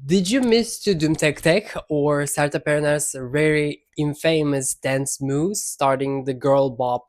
Did you miss to Dum Tek Tek or Sertab Erener's very infamous dance moves starting the girl bop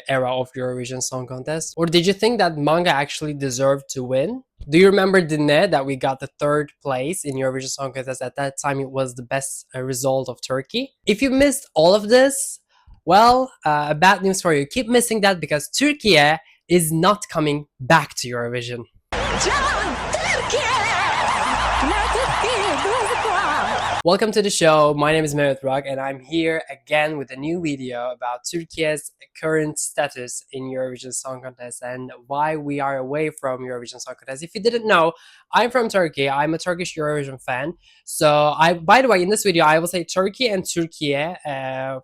era of Eurovision Song Contest? Or did you think that manga actually deserved to win? Do you remember Dine that we got the third place in Eurovision Song Contest? At that time, it was the best result of Turkey. If you missed all of this, well, bad news for you. Keep missing that because Turkey is not coming back to Eurovision. Welcome to the show. My name is Mehmet Burak and I'm here again with a new video about Turkey's current status in Eurovision Song Contest and why we are away from Eurovision Song Contest. If you didn't know, I'm from Turkey. I'm a Turkish Eurovision fan. So by the way, in this video, I will say Turkey and Türkiye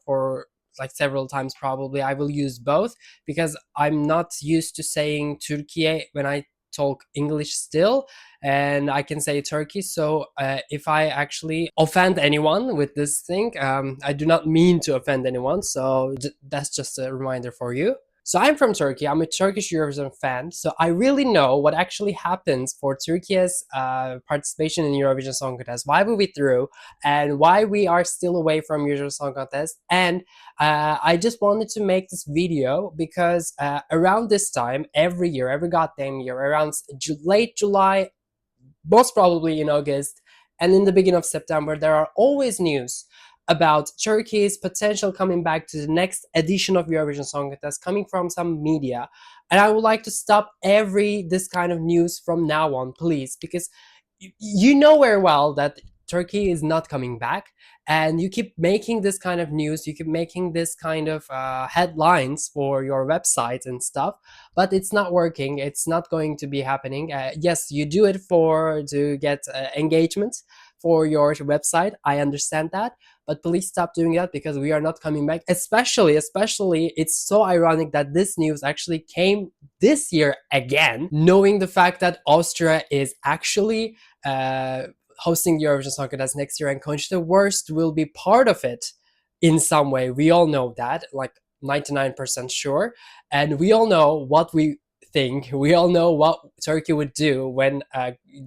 for like several times probably. I will use both because I'm not used to saying Türkiye when I talk English still, and I can say Turkey. So if I actually offend anyone with this thing, I do not mean to offend anyone. So that's just a reminder for you. So I'm from Turkey. I'm a Turkish Eurovision fan. So I really know what actually happens for Turkey's participation in Eurovision Song Contest, why we withdrew, and why we are still away from Eurovision Song Contest. And I just wanted to make this video because around this time, every year, every goddamn year, around late July, most probably in August, and in the beginning of September, there are always news about Turkey's potential coming back to the next edition of Eurovision Song Contest coming from some media. And I would like to stop this kind of news from now on, please, because you know very well that Turkey is not coming back, and you keep making this kind of news, you keep making this kind of headlines for your website and stuff, but it's not working. It's not going to be happening. Yes, you do it to get engagement for your website. I understand that, but please stop doing that because we are not coming back. Especially, it's so ironic that this news actually came this year again, knowing the fact that Austria is actually hosting the Eurovision Song Contest next year, and Conchita Wurst will be part of it in some way. We all know that, like 99% sure, and we all know what we think. We all know what Turkey would do when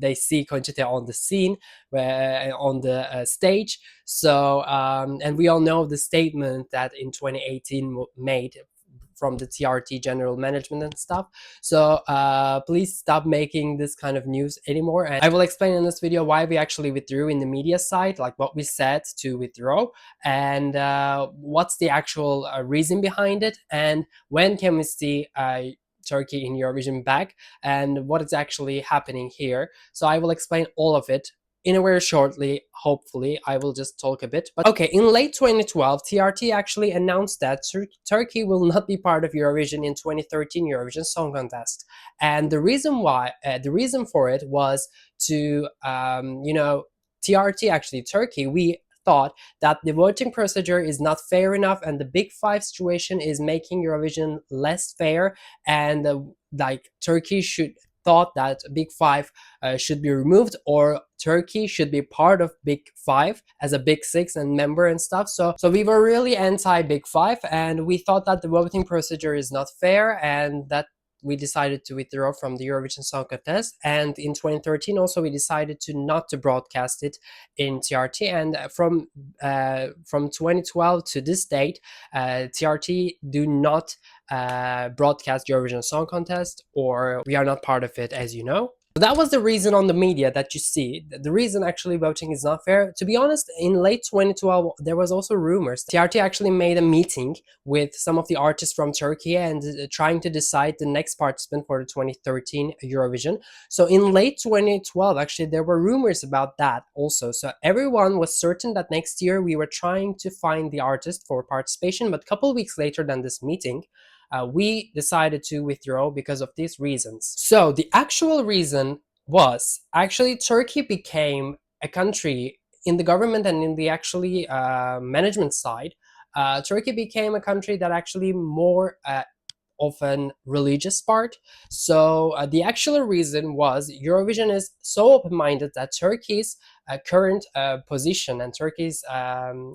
they see Conchita on the scene, on the stage. So, and we all know the statement that in 2018 made from the TRT general management and stuff. So please stop making this kind of news anymore. And I will explain in this video why we actually withdrew in the media side, like what we said to withdraw, and what's the actual reason behind it, and when can we see Turkey in Eurovision back, and what is actually happening here. So I will explain all of it in a very shortly. Hopefully I will just talk a bit. But okay, in late 2012 TRT actually announced that Turkey will not be part of Eurovision in 2013 Eurovision Song Contest, and the reason for it was to TRT, actually Turkey, we thought that the voting procedure is not fair enough, and the Big Five situation is making Eurovision less fair, and like Turkey thought that Big Five should be removed, or Turkey should be part of Big Five as a Big Six and member and stuff. So we were really anti Big Five, and we thought that the voting procedure is not fair, and that we decided to withdraw from the Eurovision Song Contest. And in 2013 also we decided not to broadcast it in TRT, and from 2012 to this date TRT do not broadcast Eurovision Song Contest, or we are not part of it, as you know. That was the reason on the media that you see. The reason actually voting is not fair. To be honest, in late 2012, there was also rumors. TRT actually made a meeting with some of the artists from Turkey and trying to decide the next participant for the 2013 Eurovision. So in late 2012, actually, there were rumors about that also. So everyone was certain that next year we were trying to find the artist for participation. But a couple of weeks later than this meeting, we decided to withdraw because of these reasons. So the actual reason was actually Turkey became a country in the government and in the actually management side. Turkey became a country that actually more of an religious part. So the actual reason was Eurovision is so open-minded that Turkey's current position and Turkey's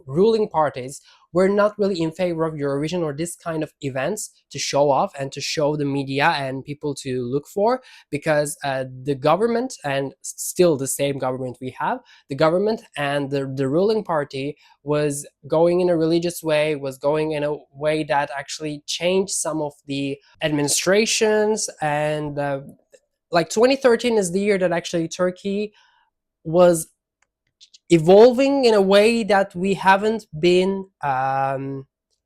ruling parties were not really in favor of Eurovision or this kind of events to show off and to show the media and people to look for, because the government, and still the same government we have, the government and the ruling party was going in a religious way, was going in a way that actually changed some of the administrations. And like 2013 is the year that actually Turkey was evolving in a way that we haven't been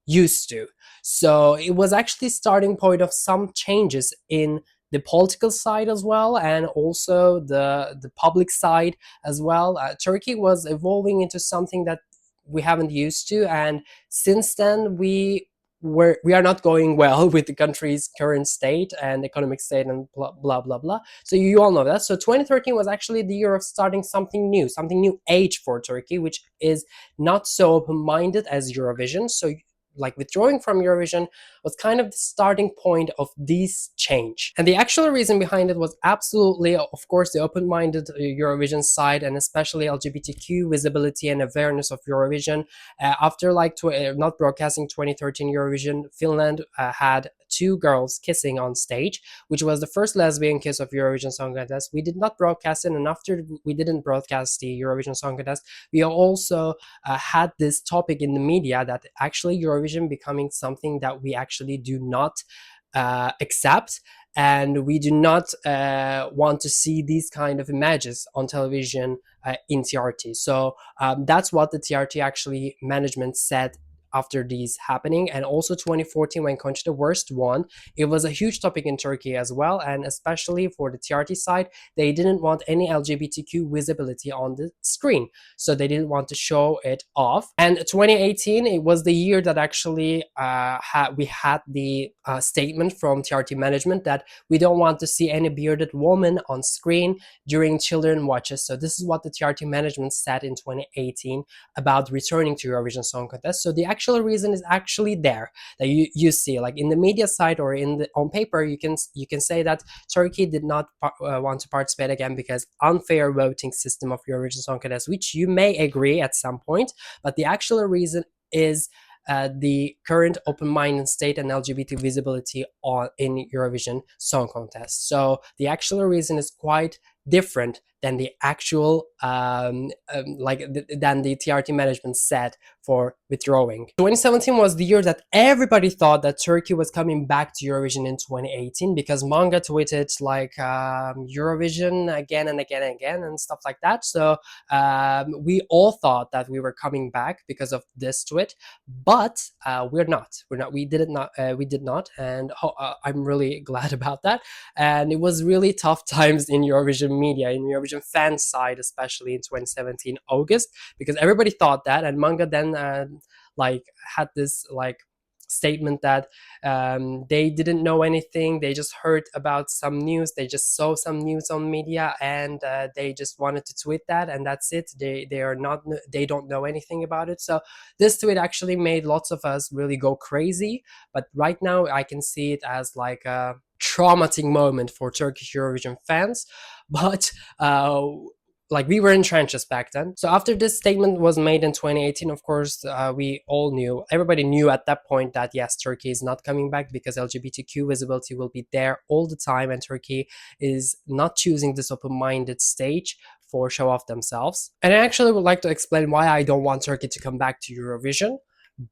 used to. So it was actually starting point of some changes in the political side as well, and also the public side as well. Turkey was evolving into something that we haven't used to, and since then we are not going well with the country's current state and economic state and blah blah blah blah. So you all know that. So 2013 was actually the year of starting something new age for Turkey, which is not so open-minded as Eurovision. So like withdrawing from Eurovision was kind of the starting point of this change. And the actual reason behind it was absolutely, of course, the open-minded Eurovision side, and especially LGBTQ visibility and awareness of Eurovision. After like not broadcasting 2013 Eurovision, Finland had two girls kissing on stage, which was the first lesbian kiss of Eurovision Song Contest. We did not broadcast it, and after we didn't broadcast the Eurovision Song Contest, we also had this topic in the media that actually Eurovision becoming something that we actually do not accept, and we do not want to see these kind of images on television in TRT. So that's what the TRT actually management said after these happening. And also 2014, when Conchita Wurst won, it was a huge topic in Turkey as well, and especially for the TRT side, they didn't want any LGBTQ visibility on the screen, so they didn't want to show it off. And 2018, it was the year that actually we had the statement from TRT management that we don't want to see any bearded woman on screen during children watches. So this is what the TRT management said in 2018 about returning to Eurovision Song Contest. So the actual reason is actually there, that you see, like in the media side or on paper, you can say that Turkey did not want to participate again because unfair voting system of Eurovision Song Contest, which you may agree at some point, but the actual reason is the current open-minded state and LGBT visibility in Eurovision Song Contest. So the actual reason is quite different than the actual than the TRT management said for withdrawing. 2017 was the year that everybody thought that Turkey was coming back to Eurovision in 2018, because Manga tweeted like Eurovision again and again and again and stuff like that. So we all thought that we were coming back because of this tweet, but we're not. We did not, and I'm really glad about that. And it was really tough times in Eurovision media, in Eurovision fan side, especially in 2017 August, because everybody thought that, and Manga then like had this like statement that they didn't know anything, they just heard about some news, they just saw some news on media, and they just wanted to tweet that, and that's it. They don't know anything about it. So this tweet actually made lots of us really go crazy, but right now I can see it as like a traumatic moment for Turkish Eurovision fans. But like we were in trenches back then. So after this statement was made in 2018, of course, everybody knew at that point that yes, Turkey is not coming back because LGBTQ visibility will be there all the time, and Turkey is not choosing this open-minded stage for show off themselves. And I actually would like to explain why I don't want Turkey to come back to Eurovision.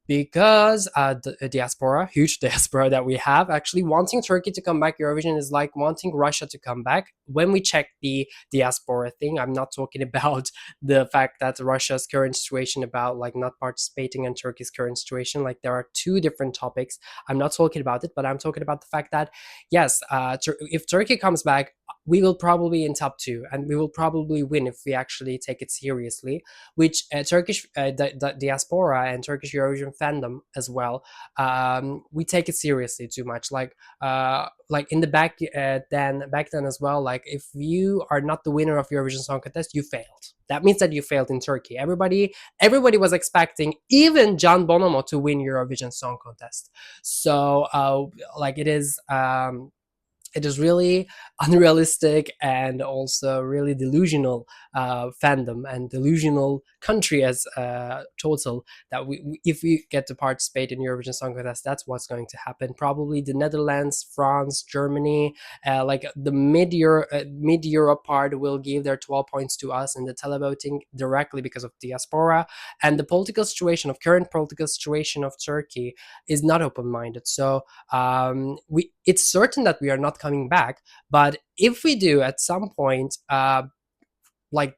Because the diaspora, huge diaspora that we have, actually wanting Turkey to come back Eurovision is like wanting Russia to come back. When we check the diaspora thing, I'm not talking about the fact that Russia's current situation about like not participating in Turkey's current situation. Like there are two different topics. I'm not talking about it, but I'm talking about the fact that yes, if Turkey comes back, we will probably in top two, and we will probably win if we actually take it seriously, which Turkish diaspora and Turkish Eurovision fandom as well, we take it seriously too much. Like in the back then as well, like if you are not the winner of Eurovision Song Contest, you failed. That means that you failed in Turkey. Everybody was expecting even Can Bonomo to win Eurovision Song Contest. So like it is it is really unrealistic and also really delusional fandom and delusional country as total, that if we get to participate in Eurovision Song Contest, that's what's going to happen. Probably the Netherlands, France, Germany, like the mid Europe part will give their 12 points to us in the televoting directly because of diaspora, and the political situation of current political situation of Turkey is not open-minded. So we it's certain that we are not coming back, but if we do at some point, like,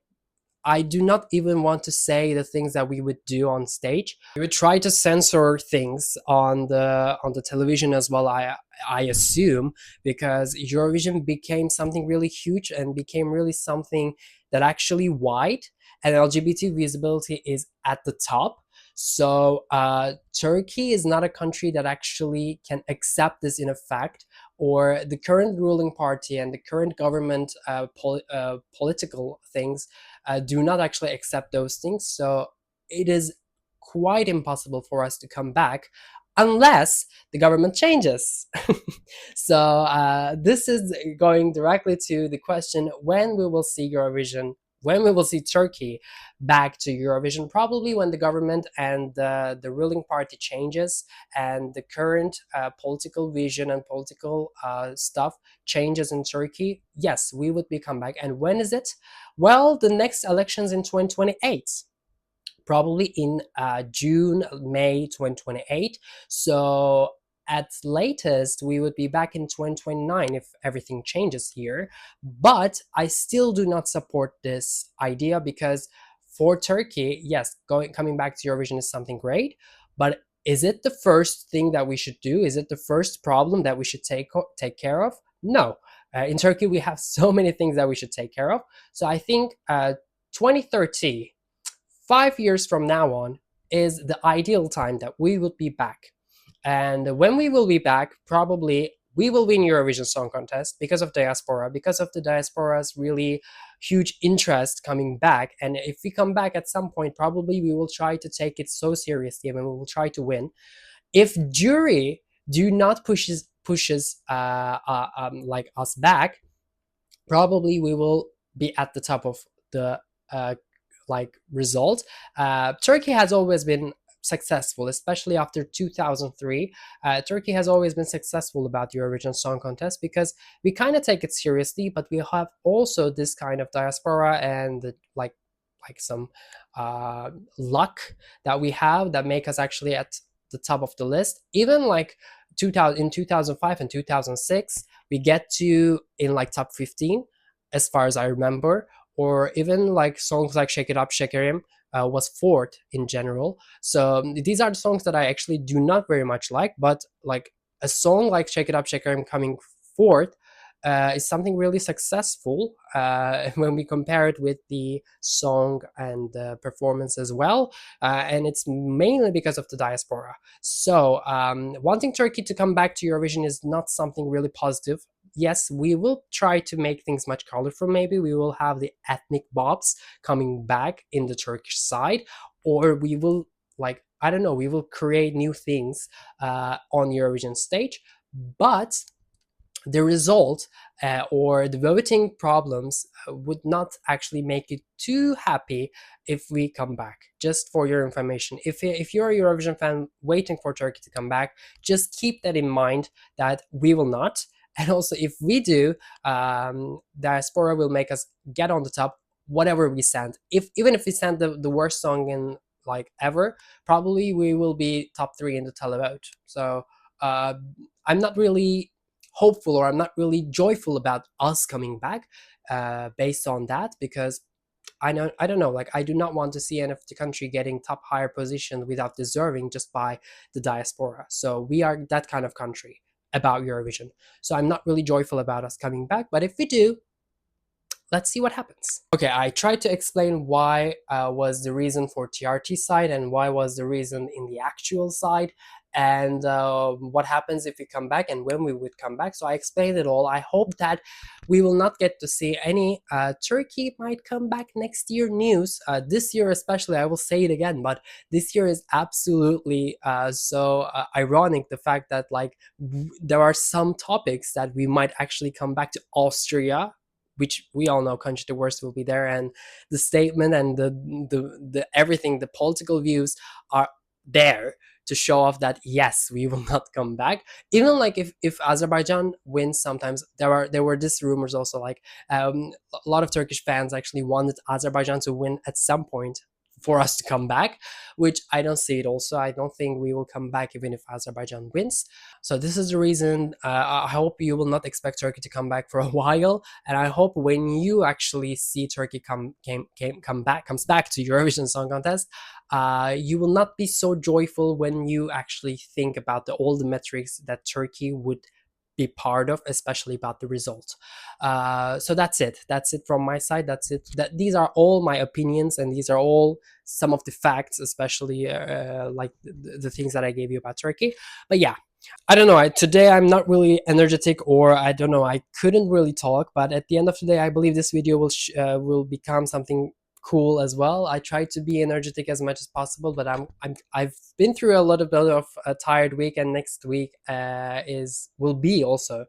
I do not even want to say the things that we would do on stage. We would try to censor things on the television as well, I assume, because Eurovision became something really huge and became really something that actually wide, and LGBT visibility is at the top. So Turkey is not a country that actually can accept this in effect, or the current ruling party and the current government political things do not actually accept those things. So it is quite impossible for us to come back unless the government changes. So this is going directly to the question when we will see Eurovision, when we will see Turkey back to Eurovision. Probably when the government and the ruling party changes and the current political vision and political stuff changes in Turkey. Yes, we would be come back. And when is it? Well, the next elections in 2028, probably in June, May 2028. So at latest, we would be back in 2029 if everything changes here. But I still do not support this idea, because for Turkey, yes, coming back to Eurovision is something great, but is it the first thing that we should do? Is it the first problem that we should take care of? No. In Turkey, we have so many things that we should take care of. So I think 2030, 5 years from now on, is the ideal time that we would be back. And when we will be back, probably we will win Eurovision Song Contest because of diaspora, because of the diaspora's really huge interest coming back. And if we come back at some point, probably we will try to take it so seriously and we will try to win. If jury do not pushes like us back, probably we will be at the top of the like result. Turkey has always been successful, especially after 2003. Turkey has always been successful about the Eurovision Song Contest because we kind of take it seriously, but we have also this kind of diaspora and like some luck that we have that make us actually at the top of the list. Even like 2000 in 2005 and 2006, we get to in like top 15 as far as I remember, or even like songs like Shake It Up, Shake It was fourth in general. So these are the songs that I actually do not very much like, but like a song like Shake It Up, Shake It coming fourth is something really successful when we compare it with the song and the performance as well. And it's mainly because of the diaspora. So wanting Turkey to come back to Eurovision is not something really positive. Yes, we will try to make things much colorful. Maybe we will have the ethnic bobs coming back in the Turkish side, or we will, like, I don't know, we will create new things on Eurovision stage. But the result or the voting problems would not actually make you too happy if we come back. Just for your information, if you're a Eurovision fan waiting for Turkey to come back, just keep that in mind that we will not. And also, if we do, diaspora will make us get on the top whatever we send. Even if we send the worst song in like ever, probably we will be top 3 in the televote. So uh, I'm not really hopeful, or I'm not really joyful about us coming back based on that, because I don't know, like, I do not want to see any of the country getting top higher position without deserving just by the diaspora. So we are that kind of country about Eurovision. So I'm not really joyful about us coming back, but if we do, let's see what happens. Okay, I tried to explain why was the reason for TRT side and why was the reason in the actual side. and what happens if we come back and when we would come back. So I explained it all. I hope that we will not get to see any Turkey might come back next year news. This year especially, I will say it again, but this year is absolutely ironic, the fact that like there are some topics that we might actually come back to Austria, which we all know country the worst will be there, and the statement and the everything, the political views are there to show off that yes, we will not come back. Even like if Azerbaijan wins, sometimes there were these rumors also, like a lot of Turkish fans actually wanted Azerbaijan to win at some point for us to come back, which I don't see it. Also, I don't think we will come back even if Azerbaijan wins. So this is the reason. I hope you will not expect Turkey to come back for a while, and I hope when you actually see Turkey comes back to Eurovision Song Contest, you will not be so joyful when you actually think about all the metrics that Turkey would be part of, especially about the result. So that's it from my side. That's it. These are all my opinions, and these are all some of the facts, especially like the things that I gave you about Turkey. But yeah, I don't know. Today I'm not really energetic, or I don't know. I couldn't really talk, but at the end of the day, I believe this video will become something cool as well. I try to be energetic as much as possible, but I've been through a little bit of a tired week, and next week is will be also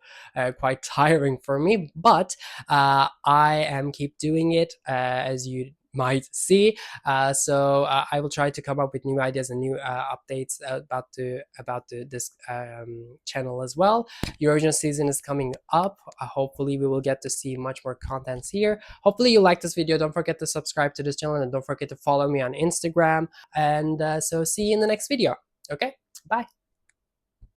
quite tiring for me. But I am keep doing it, as you might see. I will try to come up with new ideas and new updates about this channel as well. Eurovision season is coming up. Hopefully we will get to see much more contents here. Hopefully you like this video. Don't forget to subscribe to this channel, and don't forget to follow me on Instagram. And so see you in the next video. Okay, bye.